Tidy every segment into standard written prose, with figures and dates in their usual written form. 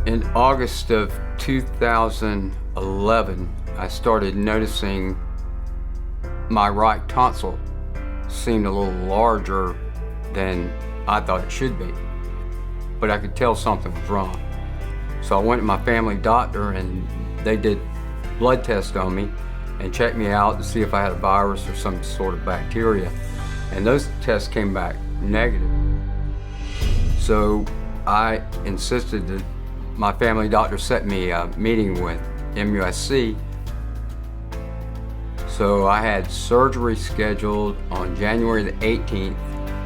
In August of 2011, I started noticing my right tonsil seemed a little larger than I thought it should be, but I could tell something was wrong. So I went to my family doctor and they did blood tests on me and checked me out to see if I had a virus or some sort of bacteria, and those tests came back negative. So I insisted that my family doctor set me a meeting with MUSC. So I had surgery scheduled on January the 18th,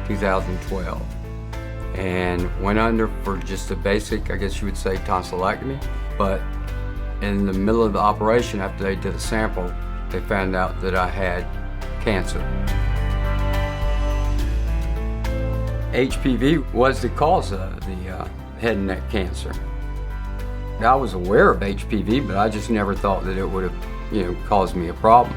2012, and went under for just a basic, I guess you would say, tonsillectomy. But in the middle of the operation, after they did a sample, they found out that I had cancer. HPV was the cause of the head and neck cancer. I was aware of HPV, but I just never thought that it would have, caused me a problem.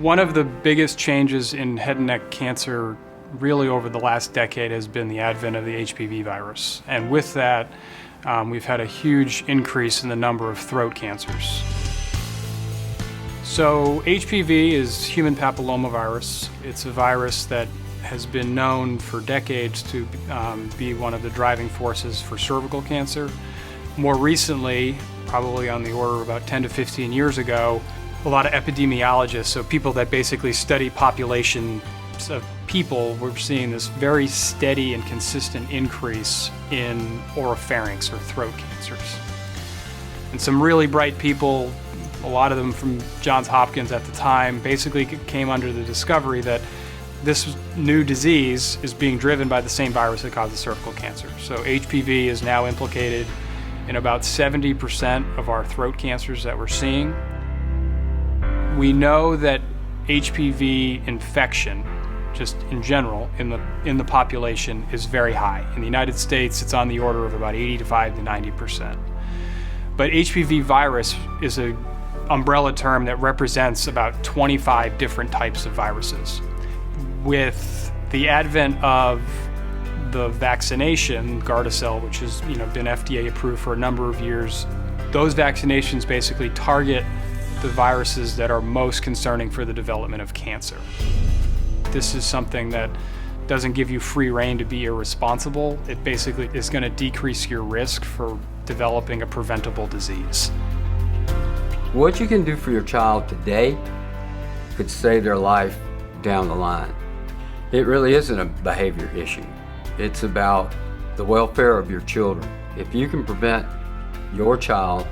One of the biggest changes in head and neck cancer really over the last decade has been the advent of the HPV virus. And with that, we've had a huge increase in the number of throat cancers. So HPV is human papillomavirus. It's a virus that has been known for decades to be one of the driving forces for cervical cancer. More recently, probably on the order of about 10 to 15 years ago, a lot of epidemiologists, so people that basically study populations of people, were seeing this very steady and consistent increase in oropharynx or throat cancers. And some really bright people, a lot of them from Johns Hopkins at the time, basically came under the discovery that this new disease is being driven by the same virus that causes cervical cancer. So HPV is now implicated in about 70% of our throat cancers that we're seeing. We know that HPV infection, just in general, in the population is very high. In the United States, it's on the order of about 85 to 90%. But HPV virus is an umbrella term that represents about 25 different types of viruses. With the advent of the vaccination, Gardasil, which has been FDA approved for a number of years, those vaccinations basically target the viruses that are most concerning for the development of cancer. This is something that doesn't give you free rein to be irresponsible. It basically is going to decrease your risk for developing a preventable disease. What you can do for your child today could save their life down the line. It really isn't a behavior issue. It's about the welfare of your children. If you can prevent your child,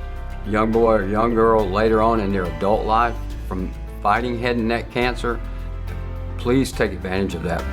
young boy or young girl, later on in their adult life from fighting head and neck cancer, please take advantage of that.